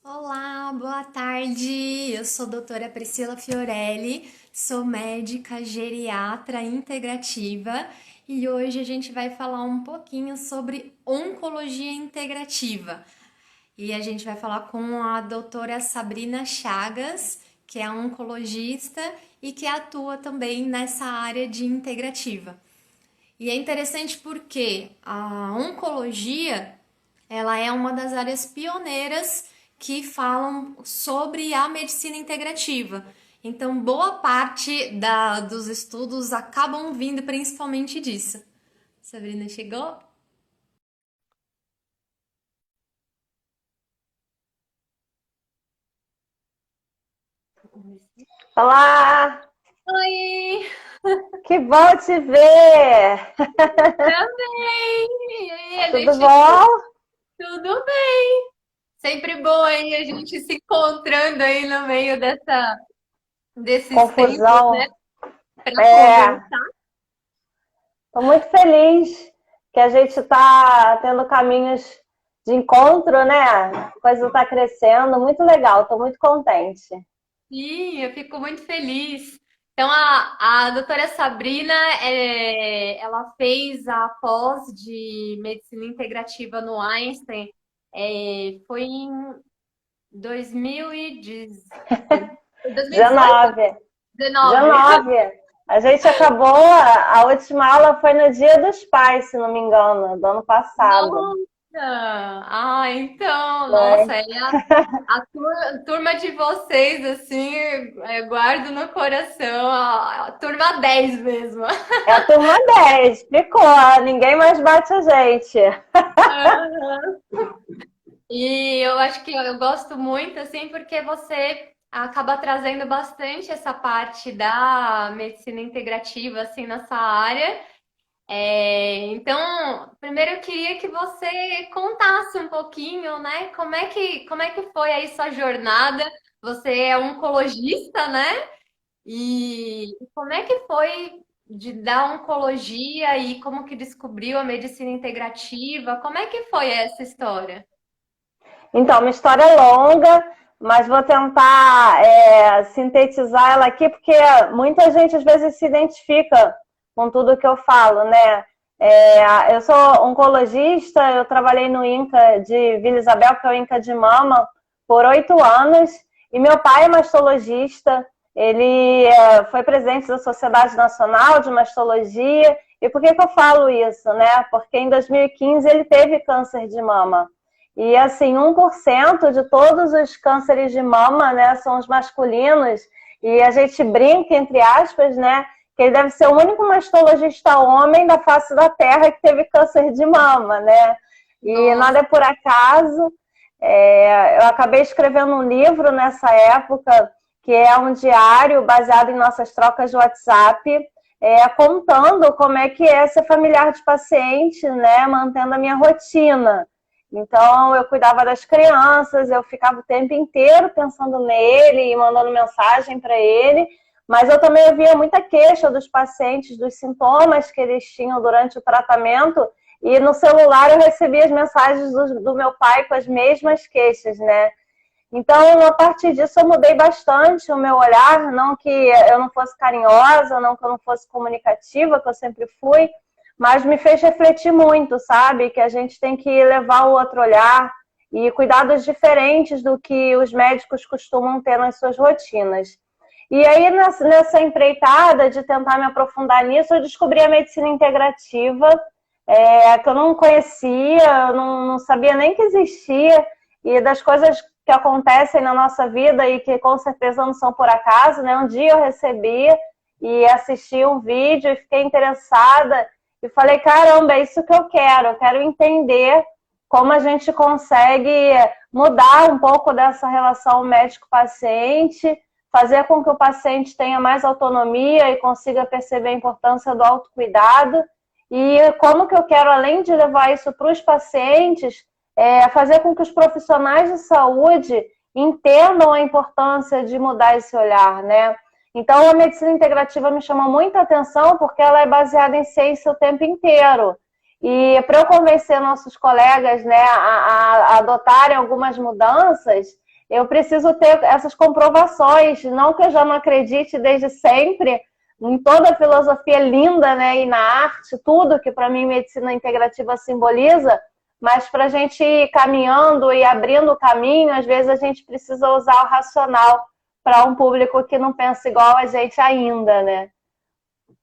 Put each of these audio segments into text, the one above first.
Olá, boa tarde. Eu sou a doutora Priscila Fiorelli, sou médica geriatra integrativa e hoje a gente vai falar um pouquinho sobre oncologia integrativa. E a gente vai falar com a doutora Sabrina Chagas, que é oncologista e que atua também nessa área de integrativa. E é interessante porque a oncologia, ela é uma das áreas pioneiras que falam sobre a medicina integrativa. Então, boa parte dos estudos acabam vindo principalmente disso. Sabrina chegou? Olá, Oi! que bom te ver! Também! E aí, a Tudo gente bom? tudo bem? Sempre bom, hein? A gente se encontrando aí no meio desses tempos, né? Confusão. Para É, conversar. estou muito feliz que a gente está tendo caminhos de encontro, né? A coisa está crescendo, muito legal, estou muito contente. Sim, eu fico muito feliz. Então, a doutora Sabrina, ela fez a pós de medicina integrativa no Einstein, foi em 2018, 19, 19. 19. A gente acabou, a última aula foi no Dia dos Pais, se não me engano, do ano passado. Nossa! Ah, então, nossa, Foi. turma de vocês, assim, guardo no coração, a turma 10 mesmo. É a turma 10, ficou, ninguém mais bate a gente. E eu acho que eu gosto muito, assim, porque você acaba trazendo bastante essa parte da medicina integrativa, assim, nessa área. Então, primeiro eu queria que você contasse um pouquinho, né? Como é que foi aí sua jornada? Você é oncologista, né? E como é que foi da oncologia e como que descobriu a medicina integrativa? Como é que foi essa história? Então, uma história longa, mas vou tentar sintetizar ela aqui, porque muita gente às vezes se identifica com tudo que eu falo, né? Eu sou oncologista, eu trabalhei no INCA de Vila Isabel, que é o INCA de Mama, por 8 anos, e meu pai é mastologista, ele foi presidente da Sociedade Nacional de Mastologia. E por que eu falo isso, né? Porque em 2015 ele teve câncer de mama. E assim, 1% de todos os cânceres de mama, né, são os masculinos. E a gente brinca, entre aspas, né, que ele deve ser o único mastologista homem da face da Terra que teve câncer de mama, né? E Nossa. nada é por acaso. Eu acabei escrevendo um livro nessa época, que é um diário baseado em nossas trocas de WhatsApp, contando como é que é ser familiar de paciente, né, mantendo a minha rotina. Então, eu cuidava das crianças, eu ficava o tempo inteiro pensando nele e mandando mensagem para ele, mas eu também ouvia muita queixa dos pacientes, dos sintomas que eles tinham durante o tratamento, e no celular eu recebia as mensagens do meu pai com as mesmas queixas, né? Então, a partir disso, eu mudei bastante o meu olhar, não que eu não fosse carinhosa, não que eu não fosse comunicativa, que eu sempre fui, mas me fez refletir muito, sabe? Que a gente tem que levar o outro olhar e cuidados diferentes do que os médicos costumam ter nas suas rotinas. E aí, nessa empreitada de tentar me aprofundar nisso, eu descobri a medicina integrativa, que eu não conhecia, eu não sabia nem que existia, e das coisas que acontecem na nossa vida e que com certeza não são por acaso, né? Um dia eu recebi e assisti um vídeo e fiquei interessada e falei, caramba, é isso que eu quero entender como a gente consegue mudar um pouco dessa relação médico-paciente, fazer com que o paciente tenha mais autonomia e consiga perceber a importância do autocuidado, e como que eu quero, além de levar isso para os pacientes, fazer com que os profissionais de saúde entendam a importância de mudar esse olhar, né? Então, a medicina integrativa me chamou muita atenção porque ela é baseada em ciência o tempo inteiro. E para eu convencer nossos colegas, né, a adotarem algumas mudanças, eu preciso ter essas comprovações, não que eu já não acredite desde sempre em toda a filosofia linda, né, e na arte, tudo que para mim medicina integrativa simboliza, mas para a gente ir caminhando e abrindo o caminho, às vezes a gente precisa usar o racional para um público que não pensa igual a gente ainda, né?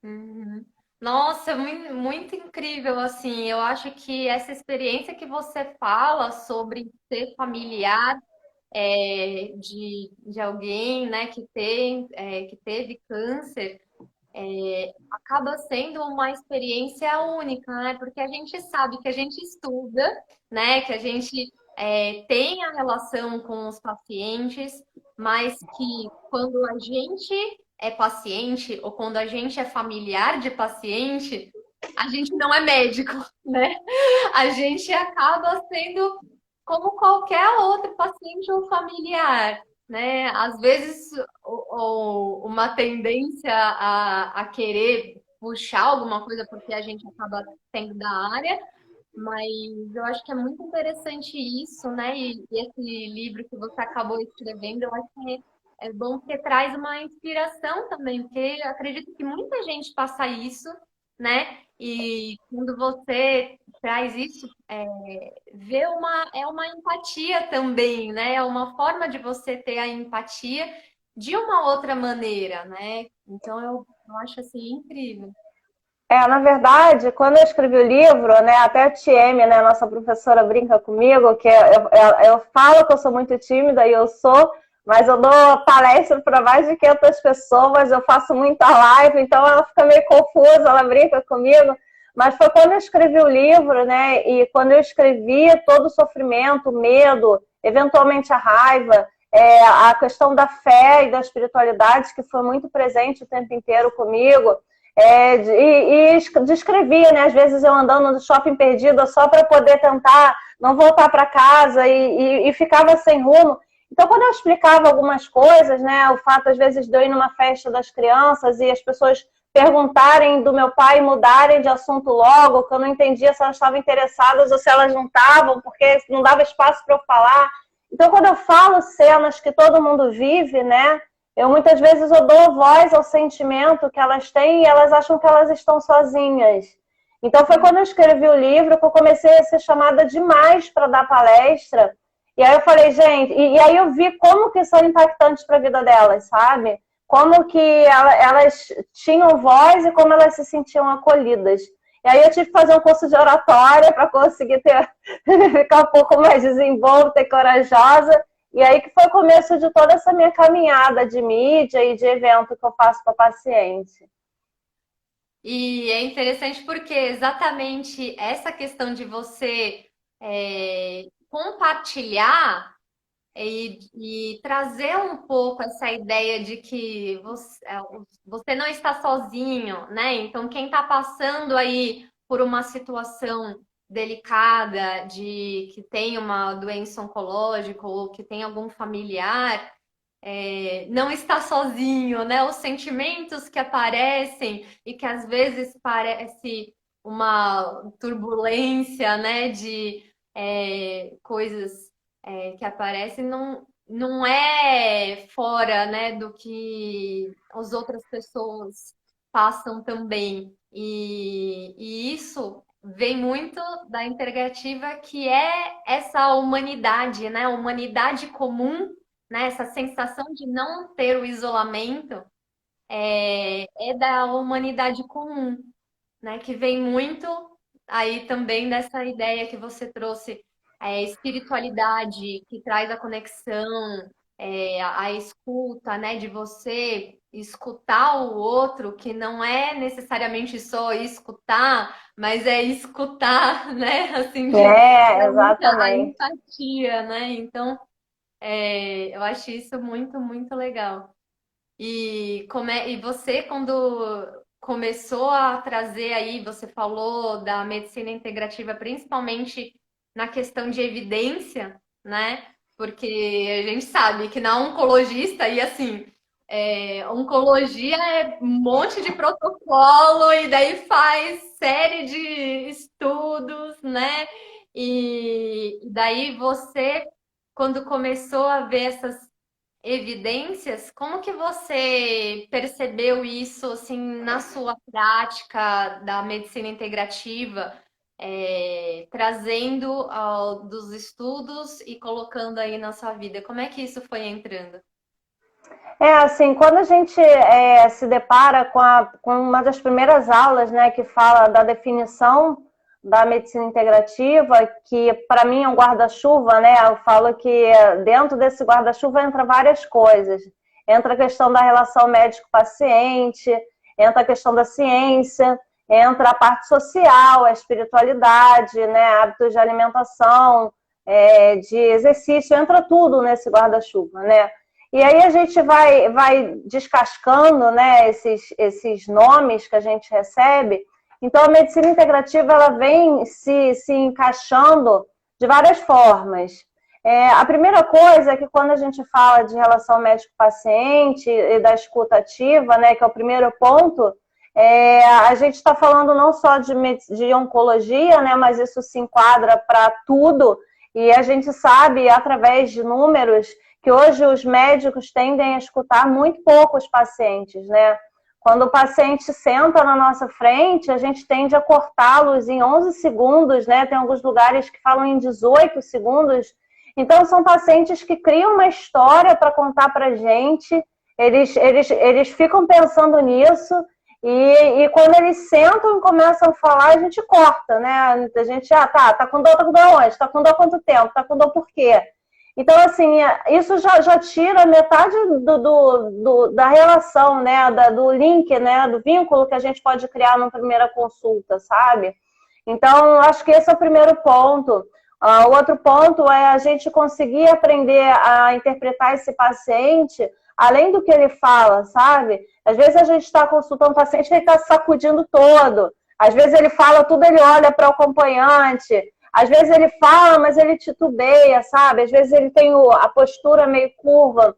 Uhum. Nossa, muito incrível, assim. Eu acho que essa experiência que você fala sobre ser familiar de alguém, né, que teve câncer, acaba sendo uma experiência única, né? Porque a gente sabe que a gente estuda, né? Que a gente tem a relação com os pacientes, mas que quando a gente é paciente ou quando a gente é familiar de paciente, a gente não é médico, né? A gente acaba sendo como qualquer outro paciente ou familiar, né? Às vezes, uma tendência a querer puxar alguma coisa porque a gente acaba sendo da área, mas eu acho que é muito interessante isso, né? E esse livro que você acabou escrevendo, eu acho que é bom porque traz uma inspiração também, porque eu acredito que muita gente passa isso, né? E quando você traz isso, é uma empatia também, né? É uma forma de você ter a empatia de uma outra maneira, né? Então eu acho assim incrível. Na verdade, quando eu escrevi o livro, né, até a TM, né, nossa professora brinca comigo, que eu falo que eu sou muito tímida e eu sou, mas eu dou palestra para mais de 500 pessoas, eu faço muita live, então ela fica meio confusa, ela brinca comigo. Mas foi quando eu escrevi o livro, né, e quando eu escrevi todo o sofrimento, o medo, eventualmente a raiva, a questão da fé e da espiritualidade, que foi muito presente o tempo inteiro comigo. E descrevia, né? Às vezes eu andando no shopping perdida só para poder tentar não voltar para casa e ficava sem rumo. Então, quando eu explicava algumas coisas, né? O fato, às vezes, de eu ir numa festa das crianças e as pessoas perguntarem do meu pai e mudarem de assunto logo, que eu não entendia se elas estavam interessadas ou se elas não estavam, porque não dava espaço para eu falar. Então, quando eu falo cenas que todo mundo vive, né? Eu muitas vezes eu dou voz ao sentimento que elas têm e elas acham que elas estão sozinhas. Então foi quando eu escrevi o livro que eu comecei a ser chamada demais para dar palestra. E aí eu falei, gente, e aí eu vi como que são impactantes para a vida delas, sabe? Como que elas tinham voz e como elas se sentiam acolhidas. E aí eu tive que fazer um curso de oratória para conseguir ficar um pouco mais desenvolta e corajosa. E aí que foi o começo de toda essa minha caminhada de mídia e de evento que eu faço para paciente. E é interessante porque exatamente essa questão de você compartilhar e trazer um pouco essa ideia de que você não está sozinho, né? Então, quem está passando aí por uma situação delicada de que tem uma doença oncológica ou que tem algum familiar, não está sozinho, né? Os sentimentos que aparecem e que às vezes parece uma turbulência, né? De coisas que aparecem não é fora, né? Do que as outras pessoas passam também. E isso vem muito da integrativa, que é essa humanidade, né? A humanidade comum, né? Essa sensação de não ter o isolamento é da humanidade comum, né? Que vem muito aí também dessa ideia que você trouxe, espiritualidade, que traz a conexão, a escuta, né? De você escutar o outro, que não é necessariamente só escutar, mas é escutar, né? Assim, a Exatamente. empatia, né? Então, eu acho isso muito, muito legal. E você, quando começou a trazer aí, você falou da medicina integrativa, principalmente na questão de evidência, né? Porque a gente sabe que na oncologista, e assim, oncologia é um monte de protocolo, e daí faz série de estudos, né? E daí você quando começou a ver essas evidências, como que você percebeu isso assim na sua prática da medicina integrativa, trazendo dos estudos e colocando aí na sua vida? Como é que isso foi entrando? Assim, quando a gente se depara com uma das primeiras aulas, né, que fala da definição da medicina integrativa, que para mim é um guarda-chuva, né, eu falo que dentro desse guarda-chuva entra várias coisas. Entra a questão da relação médico-paciente, entra a questão da ciência, entra a parte social, a espiritualidade, né, hábitos de alimentação, de exercício, entra tudo nesse guarda-chuva, né? E aí a gente vai descascando, né, esses nomes que a gente recebe. Então, a medicina integrativa ela vem se encaixando de várias formas. A primeira coisa é que quando a gente fala de relação médico-paciente e da escuta ativa, né, que é o primeiro ponto, a gente está falando não só de oncologia, né, mas isso se enquadra para tudo. E a gente sabe, através de números, que hoje os médicos tendem a escutar muito pouco os pacientes, né? Quando o paciente senta na nossa frente, a gente tende a cortá-los em 11 segundos, né? Tem alguns lugares que falam em 18 segundos. Então, são pacientes que criam uma história para contar para a gente, eles ficam pensando nisso, e quando eles sentam e começam a falar, a gente corta, né? A gente, tá com dor onde? Tá com dor há quanto tempo? Tá com dor por quê? Então, assim, isso já tira metade da relação, né? Do link, né? Do vínculo que a gente pode criar numa primeira consulta, sabe? Então, acho que esse é o primeiro ponto. O outro ponto é a gente conseguir aprender a interpretar esse paciente além do que ele fala, sabe? Às vezes a gente está consultando um paciente que ele está se sacudindo todo. Às vezes ele fala tudo, ele olha para o acompanhante. Às vezes ele fala, mas ele titubeia, sabe? Às vezes ele tem a postura meio curva.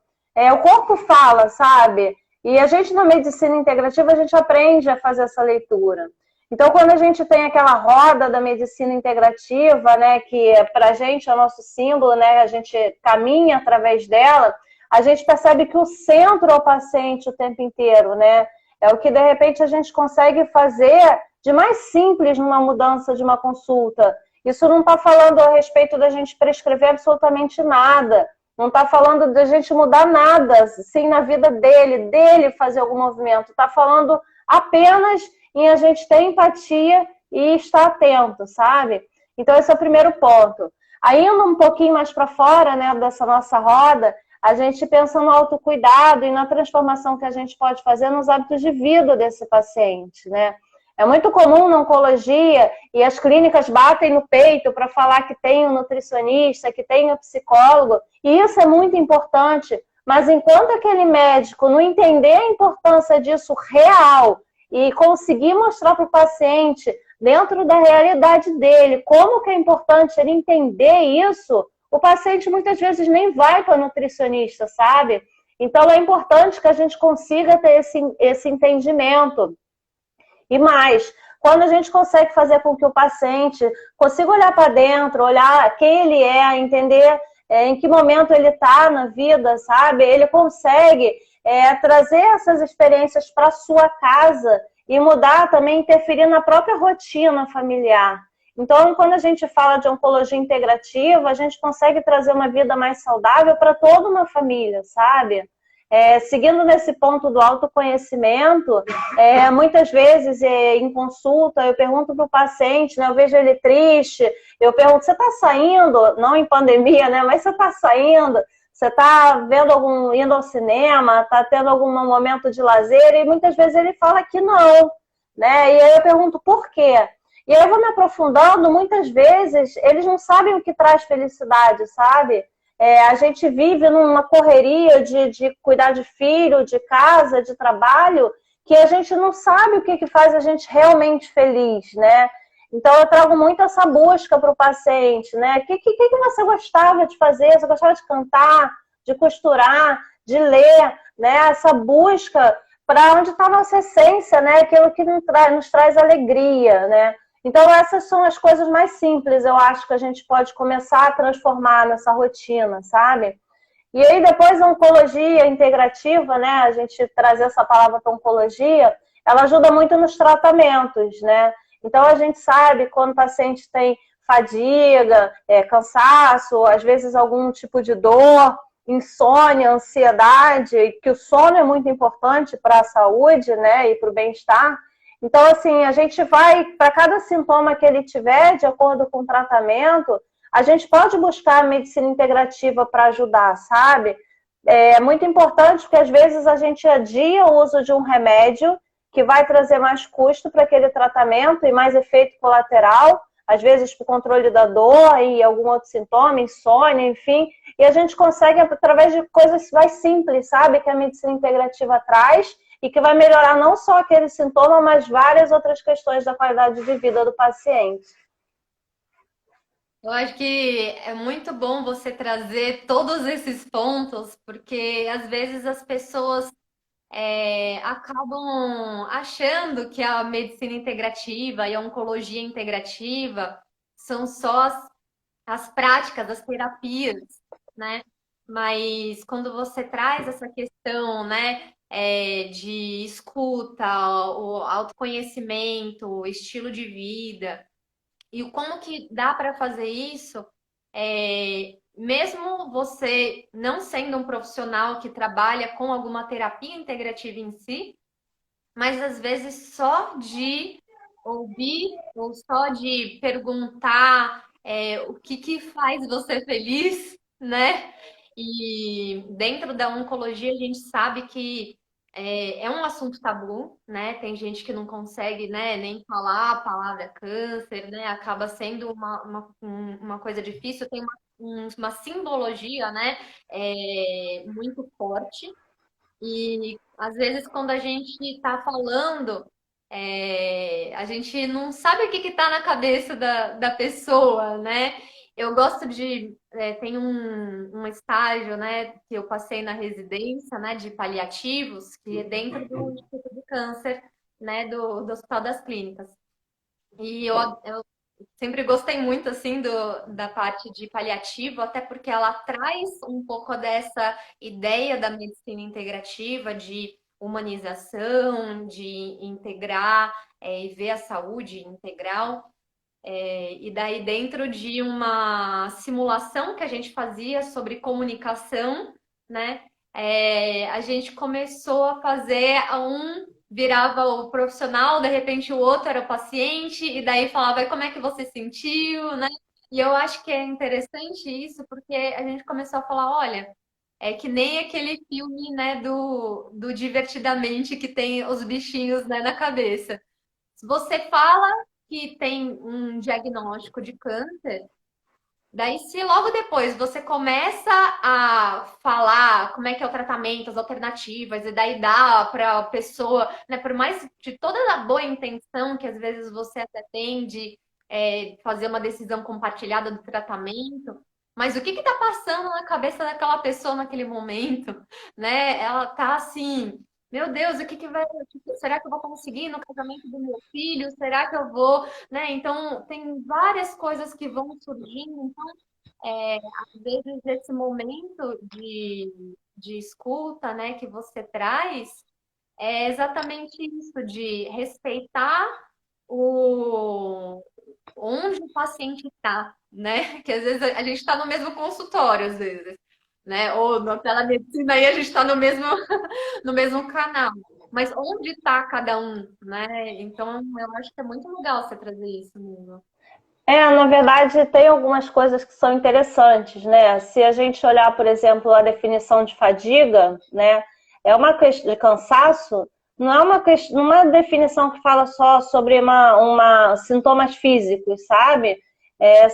O corpo fala, sabe? E a gente, na medicina integrativa, a gente aprende a fazer essa leitura. Então, quando a gente tem aquela roda da medicina integrativa, né, que para a gente é o nosso símbolo, né, a gente caminha através dela, a gente percebe que o centro é o paciente o tempo inteiro, né? É o que, de repente, a gente consegue fazer de mais simples numa mudança de uma consulta. Isso não está falando a respeito da gente prescrever absolutamente nada. Não está falando da gente mudar nada, sim, na vida dele fazer algum movimento. Está falando apenas em a gente ter empatia e estar atento, sabe? Então, esse é o primeiro ponto. Aí, indo um pouquinho mais para fora, né, dessa nossa roda, a gente pensa no autocuidado e na transformação que a gente pode fazer nos hábitos de vida desse paciente, né? É muito comum na oncologia e as clínicas batem no peito para falar que tem um nutricionista, que tem um psicólogo, e isso é muito importante, mas enquanto aquele médico não entender a importância disso real e conseguir mostrar para o paciente, dentro da realidade dele, como que é importante ele entender isso, o paciente muitas vezes nem vai para o nutricionista, sabe? Então é importante que a gente consiga ter esse entendimento. E mais, quando a gente consegue fazer com que o paciente consiga olhar para dentro, olhar quem ele é, entender em que momento ele está na vida, sabe? Ele consegue trazer essas experiências para sua casa e mudar também, interferir na própria rotina familiar. Então, quando a gente fala de oncologia integrativa, a gente consegue trazer uma vida mais saudável para toda uma família, sabe? Seguindo nesse ponto do autoconhecimento, muitas vezes em consulta eu pergunto para o paciente, né, eu vejo ele triste, eu pergunto, você está saindo, não em pandemia, né, mas você está saindo, você está vendo indo ao cinema, está tendo algum momento de lazer, e muitas vezes ele fala que não, né, e aí eu pergunto por quê? E aí eu vou me aprofundando, muitas vezes eles não sabem o que traz felicidade, sabe? A gente vive numa correria de cuidar de filho, de casa, de trabalho, que a gente não sabe o que faz a gente realmente feliz, né? Então eu trago muito essa busca para o paciente, né? O que você gostava de fazer? Você gostava de cantar, de costurar, de ler, né? Essa busca para onde está a nossa essência, né? Aquilo que nos traz alegria, né? Então, essas são as coisas mais simples, eu acho que a gente pode começar a transformar nessa rotina, sabe? E aí, depois, a oncologia integrativa, né? A gente trazer essa palavra para oncologia, ela ajuda muito nos tratamentos, né? Então, a gente sabe quando o paciente tem fadiga, cansaço, às vezes algum tipo de dor, insônia, ansiedade, que o sono é muito importante para a saúde, né? E para o bem-estar. Então, assim, a gente vai, para cada sintoma que ele tiver, de acordo com o tratamento, a gente pode buscar a medicina integrativa para ajudar, sabe? É muito importante porque às vezes a gente adia o uso de um remédio que vai trazer mais custo para aquele tratamento e mais efeito colateral, às vezes para o controle da dor e algum outro sintoma, insônia, enfim. E a gente consegue, através de coisas mais simples, sabe? Que a medicina integrativa traz e que vai melhorar não só aquele sintoma, mas várias outras questões da qualidade de vida do paciente. Eu acho que é muito bom você trazer todos esses pontos, porque às vezes as pessoas acabam achando que a medicina integrativa e a oncologia integrativa são só as práticas, as terapias, né? Mas quando você traz essa questão, né, de escuta, o autoconhecimento, o estilo de vida, e o como que dá para fazer isso, mesmo você não sendo um profissional que trabalha com alguma terapia integrativa em si, mas às vezes só de ouvir ou só de perguntar o que que faz você feliz, né? E dentro da oncologia a gente sabe que é um assunto tabu, né? Tem gente que não consegue, né, nem falar a palavra câncer, né? Acaba sendo uma coisa difícil, tem uma simbologia, né, muito forte. E às vezes, quando a gente está falando, a gente não sabe o que está na cabeça da pessoa, né? Eu gosto de. Tem um estágio, né, que eu passei na residência, né, de paliativos, que é dentro do Instituto de Câncer, né, do Hospital das Clínicas. E eu sempre gostei muito assim da parte de paliativo, até porque ela traz um pouco dessa ideia da medicina integrativa, de humanização, de integrar e ver a saúde integral. E daí, dentro de uma simulação que a gente fazia sobre comunicação, né? A gente começou a fazer um virava o profissional, de repente o outro era o paciente, e daí falava, "E como é que você sentiu, né? E eu acho que é interessante isso, porque a gente começou a falar, olha, é que nem aquele filme, né, do Divertidamente, que tem os bichinhos, né, na cabeça. Se você fala que tem um diagnóstico de câncer, daí se logo depois você começa a falar como é que é o tratamento, as alternativas, e daí dá para a pessoa, né, por mais de toda a boa intenção que às vezes você até tem de fazer uma decisão compartilhada do tratamento, mas o que está passando na cabeça daquela pessoa naquele momento, né? Ela tá assim, meu Deus, o que que vai, será que eu vou conseguir no casamento do meu filho? Será que eu vou, né? Então, tem várias coisas que vão surgindo. Então, às vezes, esse momento de escuta, né, que você traz, é exatamente isso, de respeitar o onde o paciente está, né? Que às vezes a gente está no mesmo consultório, às vezes, né? Ou na telemedicina aí a gente está no mesmo, no mesmo canal. Mas onde está cada um, né? Então eu acho que é muito legal você trazer isso mesmo. Na verdade, tem algumas coisas que são interessantes, né? Se a gente olhar, por exemplo, a definição de fadiga, né? É uma questão de cansaço, não é uma definição que fala só sobre sintomas físicos, sabe?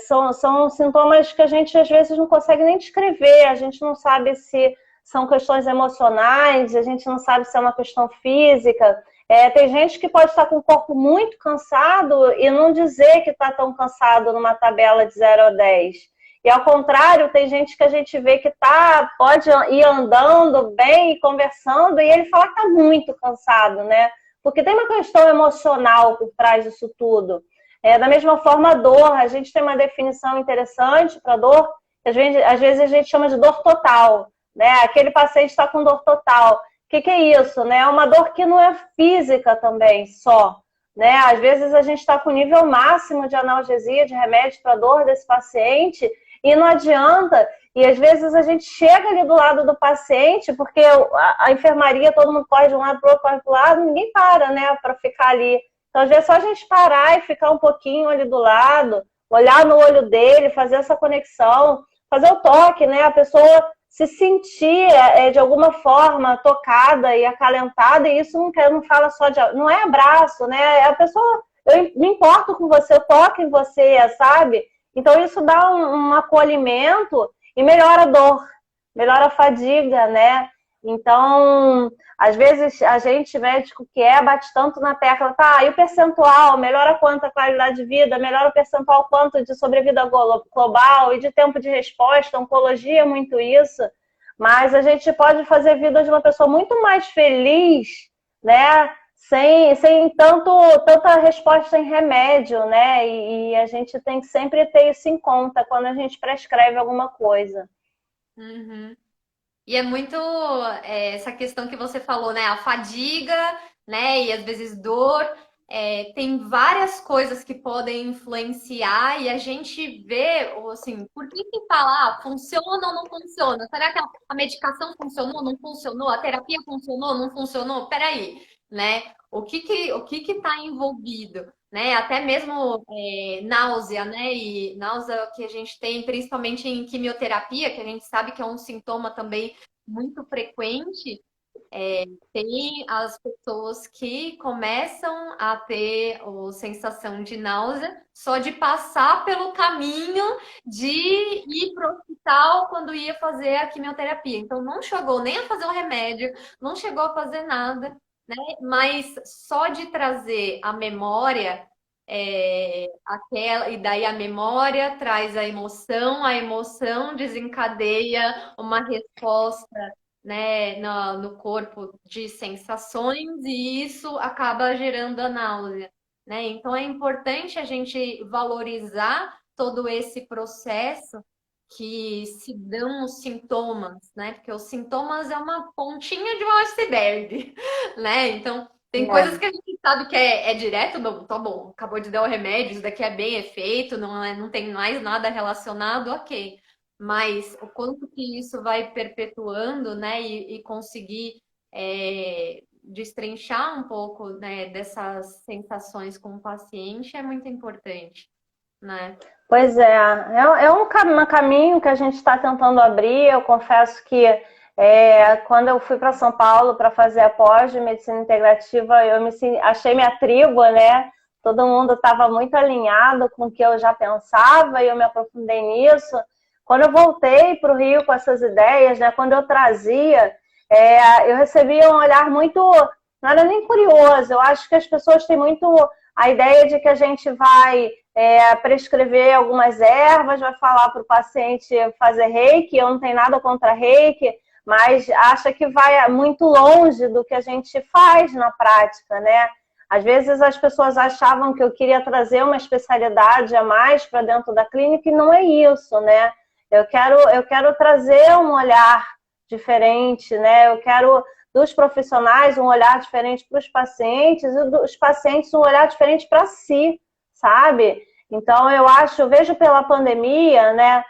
São sintomas que a gente às vezes não consegue nem descrever, a gente não sabe se são questões emocionais, a gente não sabe se é uma questão física. Tem gente que pode estar com o corpo muito cansado e não dizer que está tão cansado numa tabela de 0 a 10. E ao contrário, tem gente que a gente vê que pode ir andando bem e conversando e ele fala que está muito cansado, né? Porque tem uma questão emocional por trás disso tudo. Da mesma forma, a dor, a gente tem uma definição interessante para dor, que às vezes a gente chama de dor total, né? Aquele paciente está com dor total. O que é isso, né? É uma dor que não é física também, só, né? Às vezes a gente está com o nível máximo de analgesia, de remédio para dor desse paciente, e não adianta. E às vezes a gente chega ali do lado do paciente, porque a enfermaria, todo mundo corre de um lado para o outro, corre para o lado, ninguém para, né, para ficar ali. Então, às vezes, é só a gente parar e ficar um pouquinho ali do lado, olhar no olho dele, fazer essa conexão, fazer o toque, né? A pessoa se sentir de alguma forma tocada e acalentada, e isso não fala só de... Não é abraço, né? A pessoa, eu me importo com você, eu toco em você, sabe? Então, isso dá um acolhimento e melhora a dor, melhora a fadiga, né? Então, às vezes, a gente, médico que bate tanto na tecla, tá, e o percentual, melhora quanto a qualidade de vida, melhora o percentual quanto de sobrevida global e de tempo de resposta, oncologia é muito isso, mas a gente pode fazer a vida de uma pessoa muito mais feliz, né, sem tanta resposta em remédio, né, e a gente tem que sempre ter isso em conta quando a gente prescreve alguma coisa. Uhum. E é muito essa questão que você falou, né? A fadiga, né? E às vezes dor. Tem várias coisas que podem influenciar e a gente vê, ou assim, por que fala, funciona ou não funciona? Será que a medicação funcionou, não funcionou? A terapia funcionou, não funcionou? Peraí, né? O que está envolvido? Né? Até mesmo náusea, né? E náusea que a gente tem principalmente em quimioterapia, que a gente sabe que é um sintoma também muito frequente. Tem as pessoas que começam a ter a sensação de náusea só de passar pelo caminho de ir para o hospital quando ia fazer a quimioterapia. Então, não chegou nem a fazer o remédio, não chegou a fazer nada, né? Mas só de trazer a memória, aquela, e daí a memória traz a emoção desencadeia uma resposta, né, no corpo de sensações e isso acaba gerando a náusea, né? Então é importante a gente valorizar todo esse processo que se dão os sintomas, né? Porque os sintomas é uma pontinha de um iceberg, né? Então tem coisas que a gente sabe que é direto, não, tá bom, acabou de dar o remédio, isso daqui é bem efeito, não tem mais nada relacionado, ok. Mas o quanto que isso vai perpetuando, né, e conseguir destrinchar um pouco, né, dessas sensações com o paciente é muito importante, né? Pois é um caminho que a gente está tentando abrir. Eu confesso que quando eu fui para São Paulo para fazer a pós de medicina integrativa, achei minha tribo, né? Todo mundo estava muito alinhado com o que eu já pensava e eu me aprofundei nisso. Quando eu voltei para o Rio com essas ideias, né? Quando eu trazia, eu recebia um olhar muito, não era nem curioso. Eu acho que as pessoas têm muito a ideia de que a gente vai prescrever algumas ervas, vai falar para o paciente fazer reiki. Eu não tenho nada contra reiki, mas acha que vai muito longe do que a gente faz na prática, né? Às vezes as pessoas achavam que eu queria trazer uma especialidade a mais para dentro da clínica e não é isso, né? Eu quero trazer um olhar diferente, né? Eu quero dos profissionais um olhar diferente para os pacientes e dos pacientes um olhar diferente para si, sabe? Então eu vejo pela pandemia, né?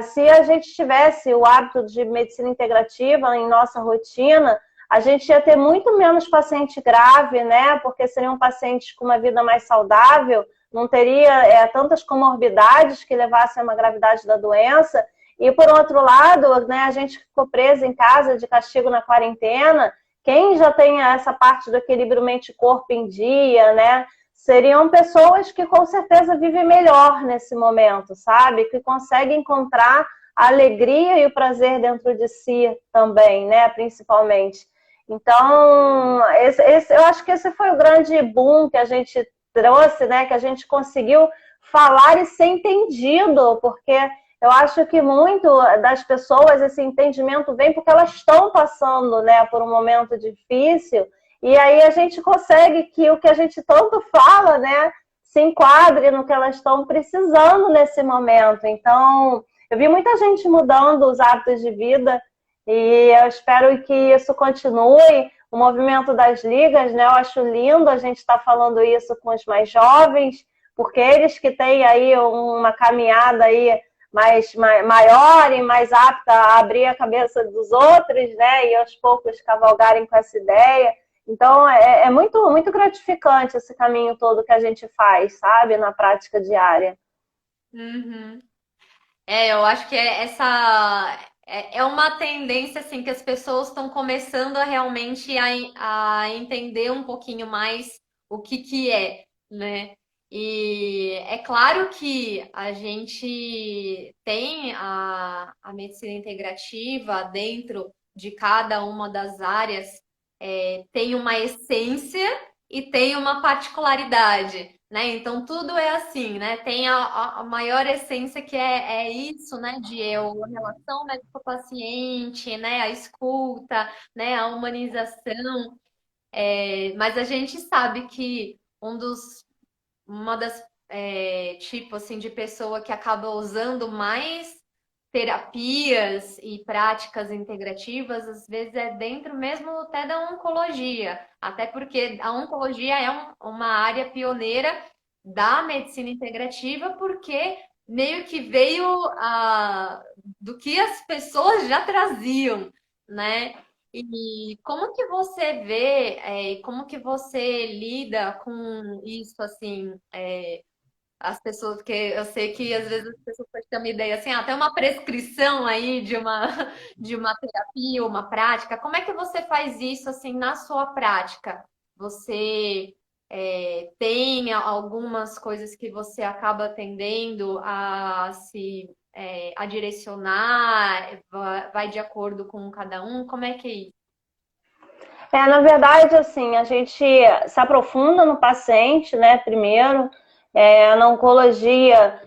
Se a gente tivesse o hábito de medicina integrativa em nossa rotina, a gente ia ter muito menos paciente grave, né? Porque seriam pacientes com uma vida mais saudável, não teria tantas comorbidades que levassem a uma gravidade da doença. E, por outro lado, né, a gente ficou preso em casa de castigo na quarentena. Quem já tem essa parte do equilíbrio mente-corpo em dia, né? Seriam pessoas que com certeza vivem melhor nesse momento, sabe? Que conseguem encontrar a alegria e o prazer dentro de si também, né? Principalmente. Então, eu acho que esse foi o grande boom que a gente trouxe, né? Que a gente conseguiu falar e ser entendido, porque eu acho que muito das pessoas, esse entendimento vem porque elas estão passando, né, por um momento difícil, e aí a gente consegue que o que a gente tanto fala, né, se enquadre no que elas estão precisando nesse momento. Então, eu vi muita gente mudando os hábitos de vida e eu espero que isso continue. O movimento das ligas, né? Eu acho lindo a gente estar falando isso com os mais jovens, porque eles que têm aí uma caminhada aí maior e mais apta a abrir a cabeça dos outros, né? E aos poucos cavalgarem com essa ideia. Então, é muito, muito gratificante esse caminho todo que a gente faz, sabe? Na prática diária. Uhum. Eu acho que é uma tendência assim que as pessoas estão começando a realmente a entender um pouquinho mais o que que é, né? E é claro que a gente tem a medicina integrativa dentro de cada uma das áreas, tem uma essência e tem uma particularidade, né? Então tudo é assim, né? Tem a maior essência que é isso, né? De eu, a relação médico-paciente, né? A escuta, né? A humanização. Mas a gente sabe que uma das tipo assim de pessoa que acaba usando mais terapias e práticas integrativas, às vezes é dentro mesmo até da oncologia, até porque a oncologia é uma área pioneira da medicina integrativa, porque meio que veio do que as pessoas já traziam, né? E como que você vê, como que você lida com isso, assim, as pessoas, porque eu sei que às vezes as pessoas podem ter uma ideia assim, até uma prescrição aí de uma, de uma terapia, uma prática. Como é que você faz isso assim na sua prática? Você tem algumas coisas que você acaba tendendo a se a direcionar, vai de acordo com cada um? Como é que é isso? Na verdade, assim, a gente se aprofunda no paciente, né, primeiro, na oncologia,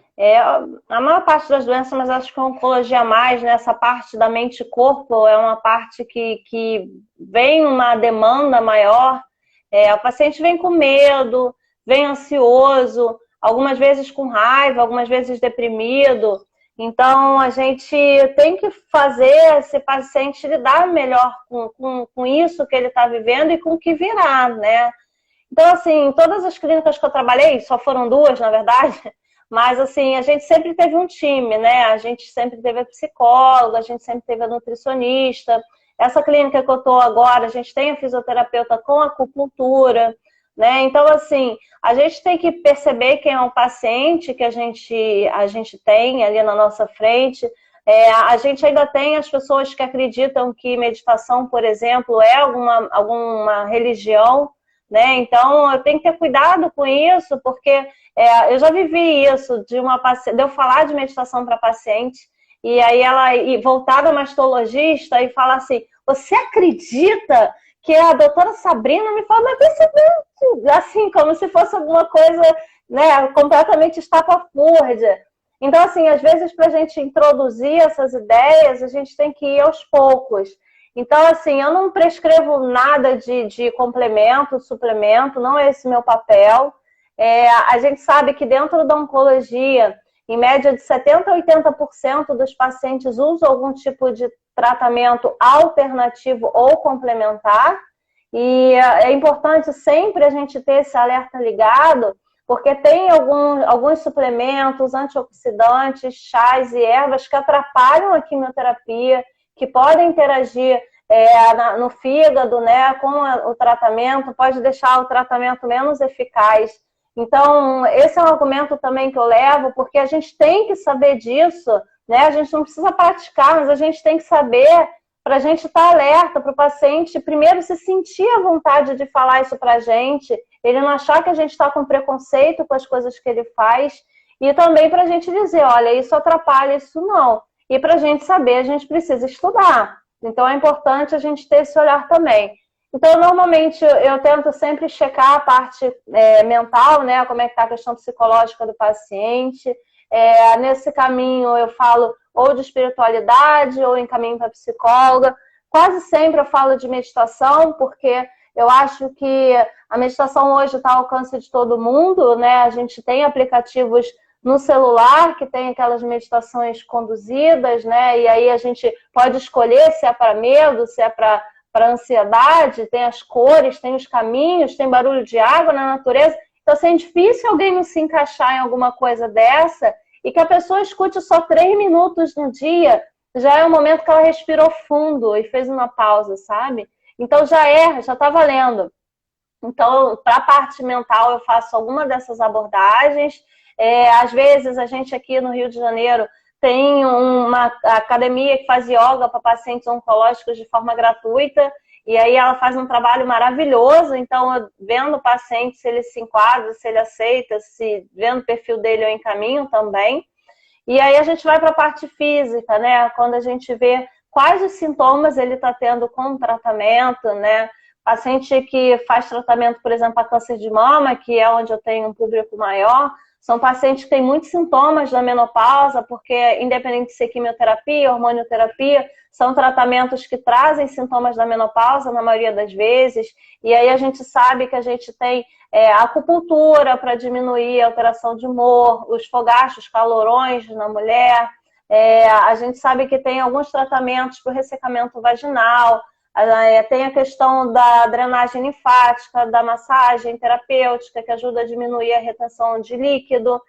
a maior parte das doenças, mas acho que a oncologia mais, né, essa parte da mente e corpo é uma parte que vem uma demanda maior, o paciente vem com medo, vem ansioso, algumas vezes com raiva, algumas vezes deprimido. Então, a gente tem que fazer esse paciente lidar melhor com isso que ele está vivendo e com o que virá, né? Então, assim, todas as clínicas que eu trabalhei, só foram duas, na verdade, mas, assim, a gente sempre teve um time, né? A gente sempre teve a psicóloga, a gente sempre teve a nutricionista. Essa clínica que eu estou agora, a gente tem a fisioterapeuta com acupuntura, né? Então, assim, a gente tem que perceber quem é o paciente que a gente tem ali na nossa frente. A gente ainda tem as pessoas que acreditam que meditação, por exemplo, é alguma religião, né? Então, eu tenho que ter cuidado com isso, porque eu já vivi isso de eu falar de meditação para paciente, e aí ela voltar a mastologista e falar assim: você acredita que a doutora Sabrina me fala, mas você assim, como se fosse alguma coisa, né, completamente estapafúrdia. Então, assim, às vezes, para a gente introduzir essas ideias, a gente tem que ir aos poucos. Então, assim, eu não prescrevo nada de complemento, suplemento, não é esse meu papel. A gente sabe que dentro da oncologia, em média de 70% a 80% dos pacientes usam algum tipo de tratamento alternativo ou complementar. E é importante sempre a gente ter esse alerta ligado, porque tem alguns suplementos, antioxidantes, chás e ervas que atrapalham a quimioterapia, que podem interagir no fígado, né, com o tratamento, pode deixar o tratamento menos eficaz. Então, esse é um argumento também que eu levo, porque a gente tem que saber disso, né? A gente não precisa praticar, mas a gente tem que saber para a gente estar alerta, para o paciente primeiro se sentir à vontade de falar isso para a gente, ele não achar que a gente está com preconceito com as coisas que ele faz, e também para a gente dizer, olha, isso atrapalha, isso não. E para a gente saber, a gente precisa estudar. Então é importante a gente ter esse olhar também. Então, normalmente, eu tento sempre checar a parte mental, né? Como é que está a questão psicológica do paciente. Nesse caminho, eu falo ou de espiritualidade ou em caminho para psicóloga. Quase sempre eu falo de meditação, porque Eu acho que a meditação hoje está ao alcance de todo mundo, né? A gente tem aplicativos no celular que tem aquelas meditações conduzidas, né? E aí a gente pode escolher se é para medo, se é para ansiedade, tem as cores, tem os caminhos, tem barulho de água na natureza. Então, assim, é difícil alguém não se encaixar em alguma coisa dessa e que a pessoa escute só 3 minutos no dia, já é o momento que ela respirou fundo e fez uma pausa, sabe? Então já tá valendo. Então, para a parte mental, eu faço alguma dessas abordagens. Às vezes, a gente aqui no Rio de Janeiro tem uma academia que faz yoga para pacientes oncológicos de forma gratuita, e aí ela faz um trabalho maravilhoso. Então, eu vendo o paciente, se ele se enquadra, se ele aceita, se vendo o perfil dele, eu encaminho também. E aí a gente vai para a parte física, né? Quando a gente vê quais os sintomas ele está tendo com o tratamento, né? Paciente que faz tratamento, por exemplo, para câncer de mama, que é onde eu tenho um público maior, são pacientes que têm muitos sintomas da menopausa, porque independente de ser quimioterapia, hormonioterapia, são tratamentos que trazem sintomas da menopausa na maioria das vezes, e aí a gente sabe que a gente tem acupuntura para diminuir a alteração de humor, os fogachos, calorões na mulher, a gente sabe que tem alguns tratamentos para o ressecamento vaginal, tem a questão da drenagem linfática, da massagem terapêutica, que ajuda a diminuir a retenção de líquido.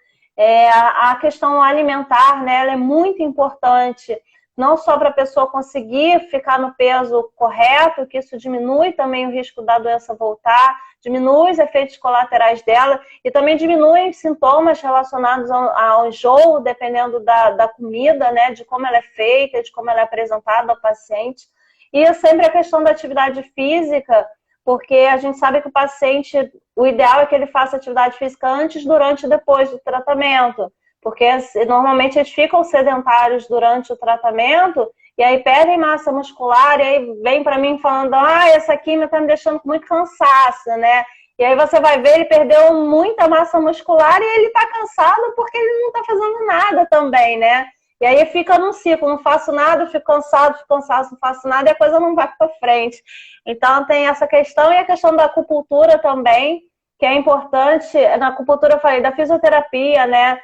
A questão alimentar, né, ela é muito importante, não só para a pessoa conseguir ficar no peso correto, que isso diminui também o risco da doença voltar, diminui os efeitos colaterais dela e também diminui sintomas relacionados ao enjoo, dependendo da comida, né, de como ela é feita, de como ela é apresentada ao paciente. E sempre a questão da atividade física, porque a gente sabe que o paciente, o ideal é que ele faça atividade física antes, durante e depois do tratamento, porque normalmente eles ficam sedentários durante o tratamento e aí perdem massa muscular e aí vem para mim falando, essa quimio tá me deixando com muito cansaço, né? E aí você vai ver, ele perdeu muita massa muscular e ele tá cansado porque ele não tá fazendo nada também, né? E aí fica num ciclo, não faço nada, fico cansado, não faço nada e a coisa não vai para frente. Então tem essa questão e a questão da acupuntura também, que é importante. Na acupuntura eu falei da fisioterapia, né?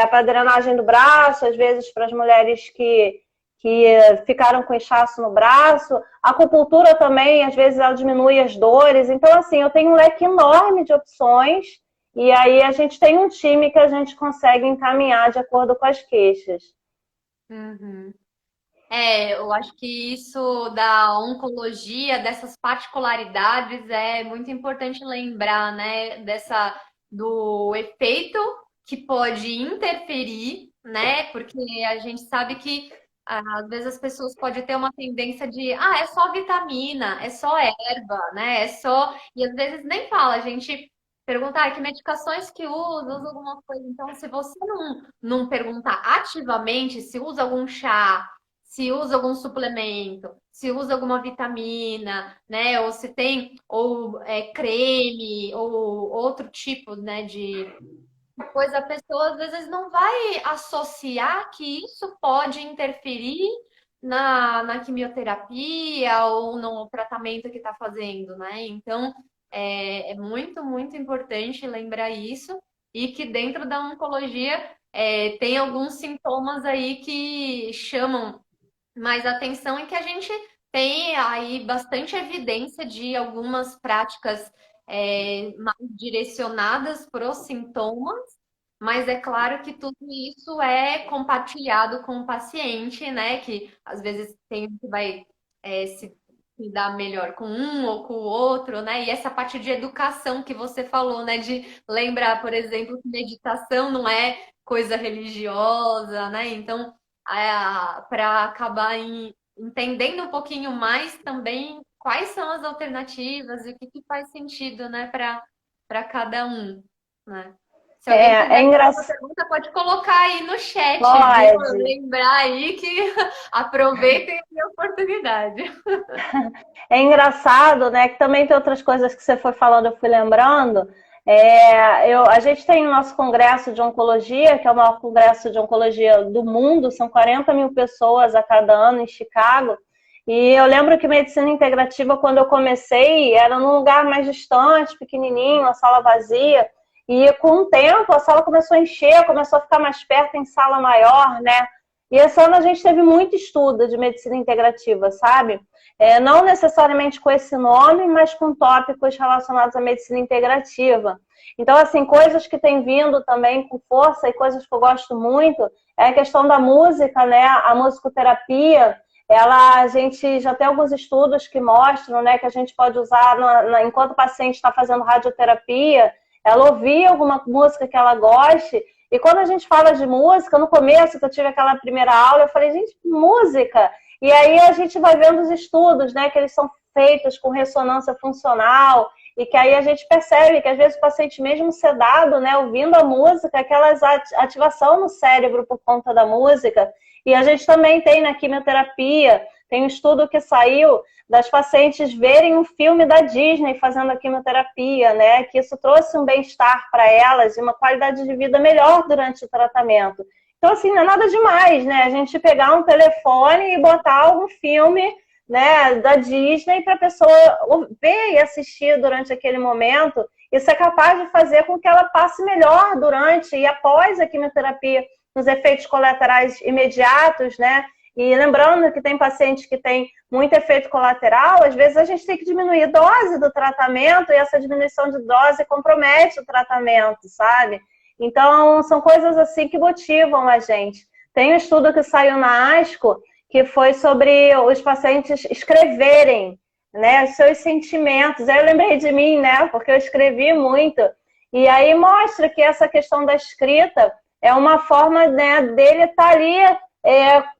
Para drenagem do braço, às vezes para as mulheres que ficaram com inchaço no braço. A acupuntura também, às vezes ela diminui as dores. Então assim, eu tenho um leque enorme de opções e aí a gente tem um time que a gente consegue encaminhar de acordo com as queixas. Uhum. Eu acho que isso da oncologia, dessas particularidades, é muito importante lembrar, né, do efeito que pode interferir, né, porque a gente sabe que às vezes as pessoas podem ter uma tendência de, é só vitamina, é só erva, né, e às vezes nem fala, a gente perguntar que medicações que usa alguma coisa, então se você não perguntar ativamente se usa algum chá, se usa algum suplemento, se usa alguma vitamina, né? Ou se tem creme ou outro tipo, né, de coisa, a pessoa às vezes não vai associar que isso pode interferir na quimioterapia ou no tratamento que está fazendo, né? Então é muito, muito importante lembrar isso e que dentro da oncologia tem alguns sintomas aí que chamam mais atenção e que a gente tem aí bastante evidência de algumas práticas mais direcionadas para os sintomas, mas é claro que tudo isso é compartilhado com o paciente, né? Que às vezes tem que vai se dar melhor com um ou com o outro, né? E essa parte de educação que você falou, né? De lembrar, por exemplo, que meditação não é coisa religiosa, né? Então para acabar entendendo um pouquinho mais também quais são as alternativas e o que faz sentido, né, para cada um, né? Se alguém quiser fazer uma pergunta, pode colocar aí no chat, viu? Lembrar aí que aproveitem a oportunidade. É engraçado, né, que também tem outras coisas que você foi falando, eu fui lembrando. A gente tem o nosso congresso de oncologia, que é o maior congresso de oncologia do mundo, são 40 mil pessoas a cada ano em Chicago, E eu lembro que medicina integrativa, quando eu comecei, era num lugar mais distante, pequenininho, uma sala vazia. E com o tempo, a sala começou a encher, começou a ficar mais perto em sala maior, né? E esse ano a gente teve muito estudo de medicina integrativa, sabe? Não necessariamente com esse nome, mas com tópicos relacionados à medicina integrativa. Então, assim, coisas que têm vindo também com força e coisas que eu gosto muito é a questão da música, né? A musicoterapia, a gente já tem alguns estudos que mostram, né, que a gente pode usar enquanto o paciente está fazendo radioterapia, ela ouvir alguma música que ela goste. E quando a gente fala de música, no começo que eu tive aquela primeira aula, eu falei, gente, música! E aí a gente vai vendo os estudos, né, que eles são feitos com ressonância funcional, e que aí a gente percebe que às vezes o paciente mesmo sedado, né, ouvindo a música, aquela ativação no cérebro por conta da música. E a gente também tem na quimioterapia, tem um estudo que saiu das pacientes verem um filme da Disney fazendo a quimioterapia, né? Que isso trouxe um bem-estar para elas e uma qualidade de vida melhor durante o tratamento. Então, assim, não é nada demais, né? A gente pegar um telefone e botar algum filme, né, da Disney para a pessoa ver e assistir durante aquele momento. Isso é capaz de fazer com que ela passe melhor durante e após a quimioterapia, nos efeitos colaterais imediatos, né? E lembrando que tem pacientes que têm muito efeito colateral, às vezes a gente tem que diminuir a dose do tratamento e essa diminuição de dose compromete o tratamento, sabe? Então, são coisas assim que motivam a gente. Tem um estudo que saiu na ASCO que foi sobre os pacientes escreverem, né, os seus sentimentos. Aí eu lembrei de mim, né, porque eu escrevi muito. E aí mostra que essa questão da escrita é uma forma, né, dele estar ali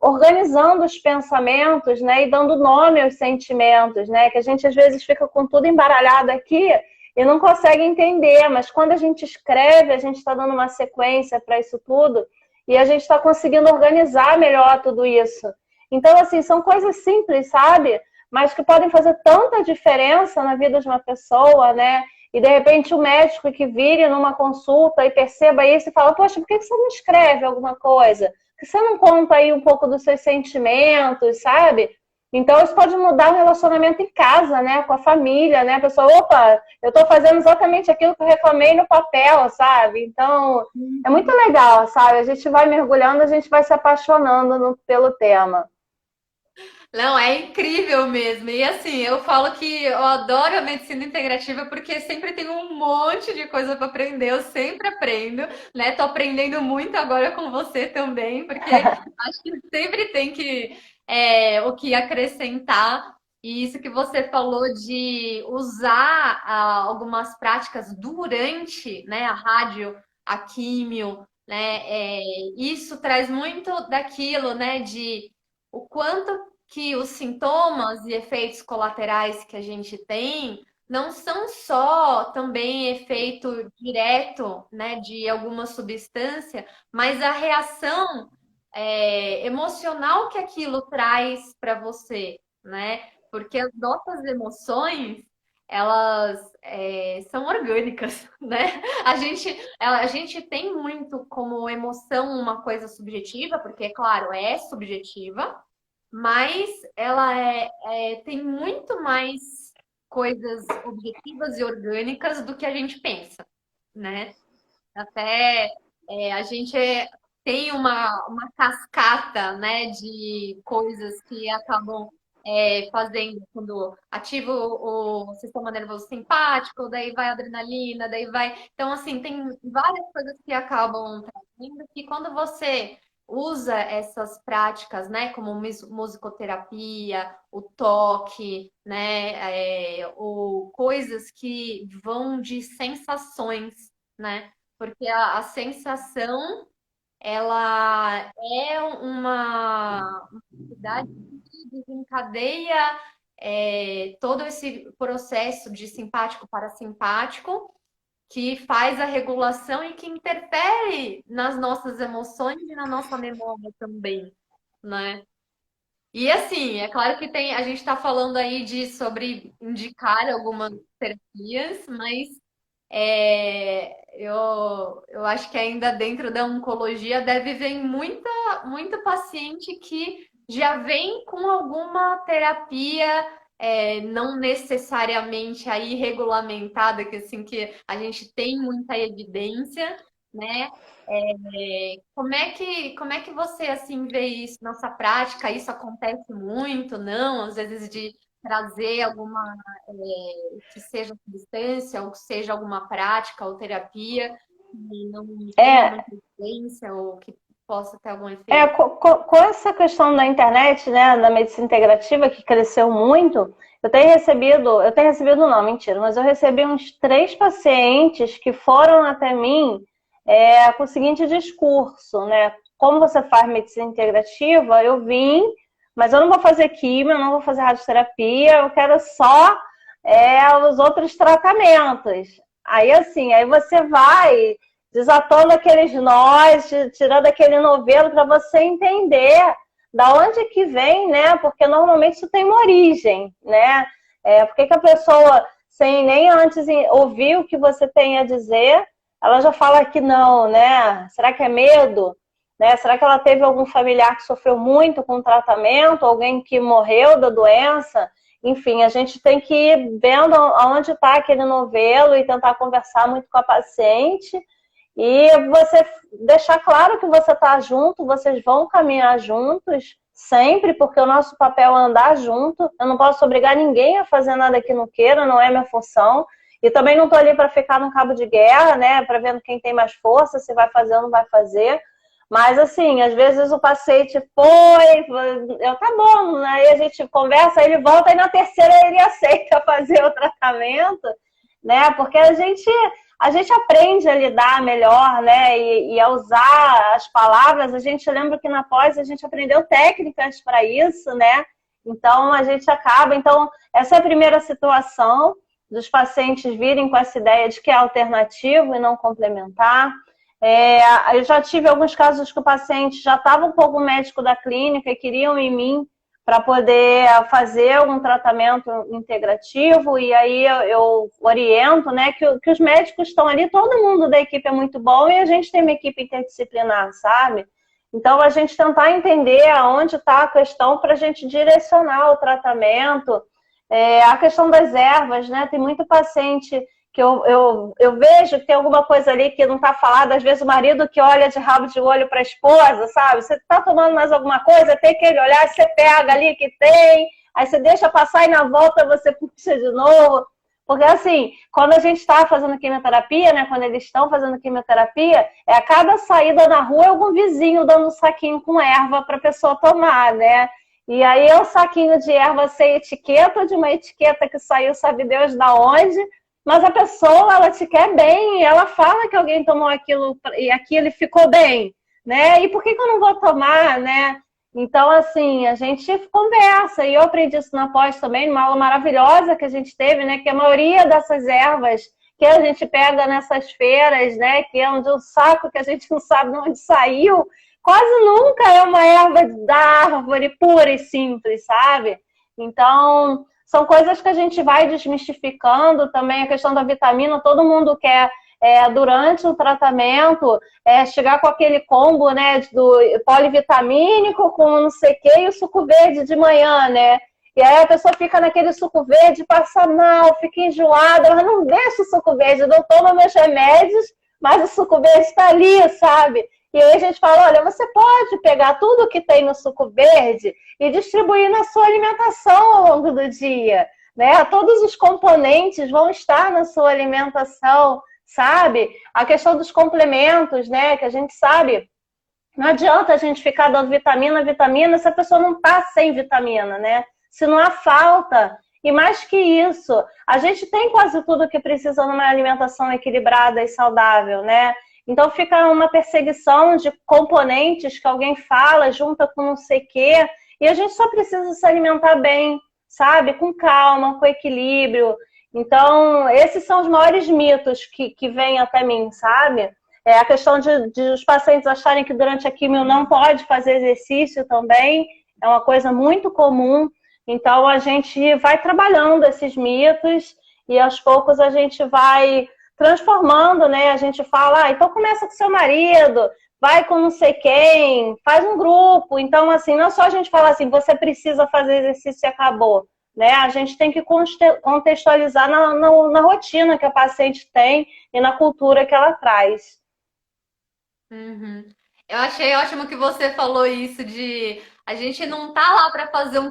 organizando os pensamentos, né, e dando nome aos sentimentos, né, que a gente às vezes fica com tudo embaralhado aqui e não consegue entender, mas quando a gente escreve, a gente está dando uma sequência para isso tudo e a gente está conseguindo organizar melhor tudo isso. Então, assim, são coisas simples, sabe? Mas que podem fazer tanta diferença na vida de uma pessoa, né? E de repente o médico que vire numa consulta e perceba isso e fala, poxa, por que você não escreve alguma coisa? Por que você não conta aí um pouco dos seus sentimentos, sabe? Então isso pode mudar o relacionamento em casa, né? Com a família, né? A pessoa, opa, eu estou fazendo exatamente aquilo que eu reclamei no papel, sabe? Então é muito legal, sabe? A gente vai mergulhando, a gente vai se apaixonando pelo tema. Não, é incrível mesmo. E assim, eu falo que eu adoro a medicina integrativa porque sempre tem um monte de coisa para aprender. Eu sempre aprendo, né? Tô aprendendo muito agora com você também, porque acho que sempre tem o que acrescentar. E isso que você falou de usar algumas práticas durante, né, a rádio, a químio, né? Isso traz muito daquilo, né, de o quanto que os sintomas e efeitos colaterais que a gente tem não são só também efeito direto, né, de alguma substância, mas a reação emocional que aquilo traz para você, né? Porque as nossas emoções, elas são orgânicas, né? A gente tem muito como emoção uma coisa subjetiva, porque, claro, é subjetiva, mas ela tem muito mais coisas objetivas e orgânicas do que a gente pensa, né? Até a gente tem uma cascata, né, de coisas que acabam fazendo quando ativa o sistema nervoso simpático, daí vai a adrenalina, daí vai. Então, assim, tem várias coisas que acabam trazendo que quando você usa essas práticas, né, como musicoterapia, o toque, né, coisas que vão de sensações, né? Porque a sensação, ela é uma atividade que desencadeia todo esse processo de simpático parasimpático que faz a regulação e que interfere nas nossas emoções e na nossa memória também, né? E assim, é claro que a gente está falando aí sobre indicar algumas terapias, mas eu acho que ainda dentro da oncologia deve vir muito paciente que já vem com alguma terapia, não necessariamente aí regulamentada, que assim que a gente tem muita evidência, né? Como é que você assim vê isso na sua prática? Isso acontece muito, não? Às vezes de trazer alguma que seja substância ou que seja alguma prática ou terapia que não tenha É, muita evidência ou que possa ter algum É, efeito. com essa questão da internet, né, da medicina integrativa, que cresceu muito, eu tenho recebido não, mentira, mas eu recebi uns 3 pacientes que foram até mim com o seguinte discurso, né? Como você faz medicina integrativa, eu vim, mas eu não vou fazer químio, eu não vou fazer radioterapia, eu quero só os outros tratamentos. Aí assim, aí você vai desatando aqueles nós, tirando aquele novelo para você entender da onde que vem, né? Porque normalmente isso tem uma origem, né? Por que a pessoa, sem nem antes ouvir o que você tem a dizer, ela já fala que não, né? Será que é medo? Né? Será que ela teve algum familiar que sofreu muito com o tratamento, alguém que morreu da doença? Enfim, a gente tem que ir vendo aonde está aquele novelo e tentar conversar muito com a paciente e você deixar claro que você está junto, vocês vão caminhar juntos sempre, porque o nosso papel é andar junto. Eu não posso obrigar ninguém a fazer nada que não queira, não é minha função. E também não estou ali para ficar num cabo de guerra, né? Para ver quem tem mais força, se vai fazer ou não vai fazer. Mas assim, às vezes o paciente tá bom, né? Aí a gente conversa, ele volta e na terceira ele aceita fazer o tratamento, né? Porque a gente aprende a lidar melhor, né? E a usar as palavras. A gente lembra que na pós a gente aprendeu técnicas para isso, né? Então a gente acaba. Então, essa é a primeira situação dos pacientes virem com essa ideia de que é alternativo e não complementar. Eu já tive alguns casos que o paciente já estava um pouco médico da clínica e queriam em mim para poder fazer um tratamento integrativo, e aí eu oriento, né, que os médicos estão ali, todo mundo da equipe é muito bom e a gente tem uma equipe interdisciplinar, sabe? Então, a gente tentar entender aonde está a questão para a gente direcionar o tratamento. A questão das ervas, né? Tem muito paciente que eu vejo que tem alguma coisa ali que não está falada, às vezes o marido que olha de rabo de olho para a esposa, sabe? Você está tomando mais alguma coisa, tem que ele olhar, você pega ali que tem, aí você deixa passar e na volta você puxa de novo. Porque assim, quando a gente está fazendo quimioterapia, né? Quando eles estão fazendo quimioterapia, a cada saída na rua é algum vizinho dando um saquinho com erva para a pessoa tomar, né? E aí é um saquinho de erva sem etiqueta, de uma etiqueta que saiu sabe Deus da onde, mas a pessoa, ela te quer bem, e ela fala que alguém tomou aquilo e aquilo ficou bem, né? E por que eu não vou tomar, né? Então, assim, a gente conversa, e eu aprendi isso na pós também, numa aula maravilhosa que a gente teve, né? Que a maioria dessas ervas que a gente pega nessas feiras, né? Que é um saco que a gente não sabe de onde saiu, quase nunca é uma erva da árvore pura e simples, sabe? Então, são coisas que a gente vai desmistificando. Também a questão da vitamina, todo mundo quer, durante o tratamento, chegar com aquele combo, né, do polivitamínico com não sei o que e o suco verde de manhã, né? E aí a pessoa fica naquele suco verde, passa mal, fica enjoada, mas não deixa o suco verde, não toma meus remédios, mas o suco verde está ali, sabe? E aí a gente fala, olha, você pode pegar tudo que tem no suco verde e distribuir na sua alimentação ao longo do dia, né? Todos os componentes vão estar na sua alimentação, sabe? A questão dos complementos, né? Que a gente sabe, não adianta a gente ficar dando vitamina, se a pessoa não está sem vitamina, né? Se não há falta. E mais que isso, a gente tem quase tudo que precisa numa alimentação equilibrada e saudável, né? Então fica uma perseguição de componentes que alguém fala, junta com não sei o quê, e a gente só precisa se alimentar bem, sabe? Com calma, com equilíbrio. Então, esses são os maiores mitos que vêm até mim, sabe? A questão de os pacientes acharem que durante a quimio não pode fazer exercício também, é uma coisa muito comum. Então, a gente vai trabalhando esses mitos e aos poucos a gente vai transformando, né? A gente fala, então começa com seu marido, vai com não sei quem, faz um grupo. Então, assim, não é só a gente falar assim, você precisa fazer exercício e acabou. Né? A gente tem que contextualizar na rotina que a paciente tem e na cultura que ela traz. Uhum. Eu achei ótimo que você falou isso de a gente não tá lá para fazer um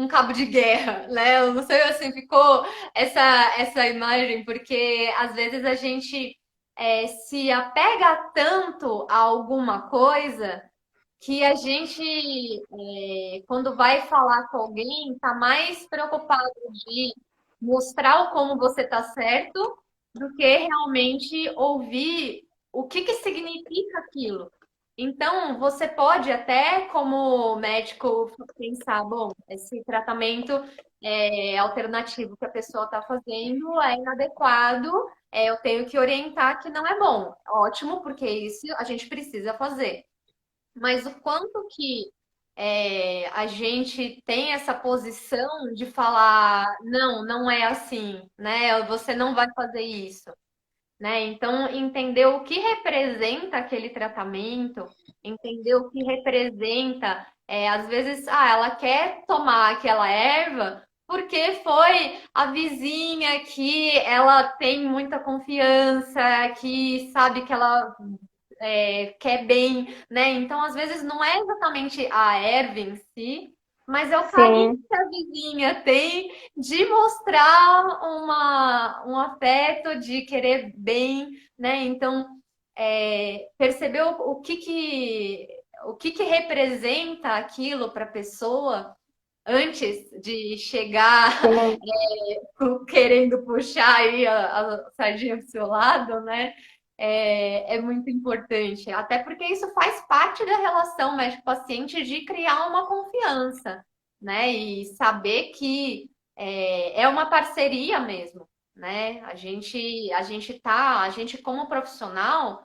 cabo de guerra, né? Eu não sei assim, ficou essa imagem, porque às vezes a gente se apega tanto a alguma coisa que a gente, quando vai falar com alguém, tá mais preocupado de mostrar o como você tá certo do que realmente ouvir o que que significa aquilo. Então, você pode até, como médico, pensar, bom, esse tratamento alternativo que a pessoa está fazendo é inadequado, eu tenho que orientar que não é bom. Ótimo, porque isso a gente precisa fazer. Mas o quanto que a gente tem essa posição de falar, não, não é assim, né? Você não vai fazer isso, né? Então, entender o que representa aquele tratamento, entender o que representa, às vezes, ela quer tomar aquela erva porque foi a vizinha que ela tem muita confiança, que sabe que ela quer bem, né? Então, às vezes, não é exatamente a erva em si, mas é o carinho Sim, que a vizinha tem de mostrar um afeto, de querer bem, né? Então, perceber o que que representa aquilo para a pessoa antes de chegar sim. querendo puxar aí a sardinha pro seu lado, né? É muito importante. Até porque isso faz parte da relação médico-paciente de criar uma confiança, né? E saber que é uma parceria mesmo, né? A gente como profissional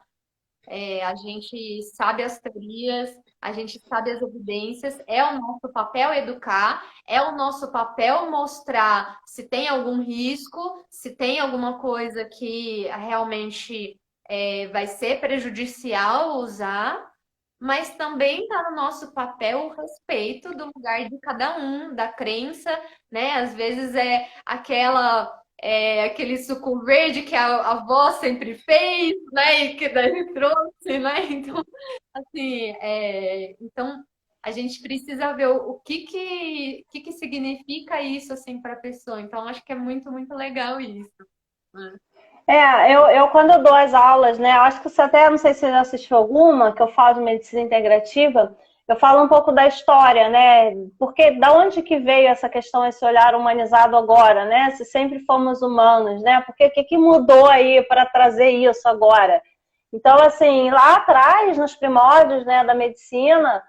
a gente sabe as teorias, a gente sabe as evidências, é o nosso papel educar, é o nosso papel mostrar se tem algum risco, se tem alguma coisa que realmente vai ser prejudicial usar, mas também está no nosso papel o respeito do lugar de cada um, da crença, né? Às vezes aquele suco verde que a avó sempre fez, né? E que daí trouxe, né? Então, assim, então a gente precisa ver o que que significa isso assim para a pessoa. Então, acho que é muito, muito legal isso, né? Eu quando eu dou as aulas, né, eu acho que você até, não sei se você já assistiu alguma, que eu falo de medicina integrativa, eu falo um pouco da história, né, porque da onde que veio essa questão, esse olhar humanizado agora, né, se sempre fomos humanos, né, porque o que que mudou aí para trazer isso agora? Então, assim, lá atrás, nos primórdios, né, da medicina,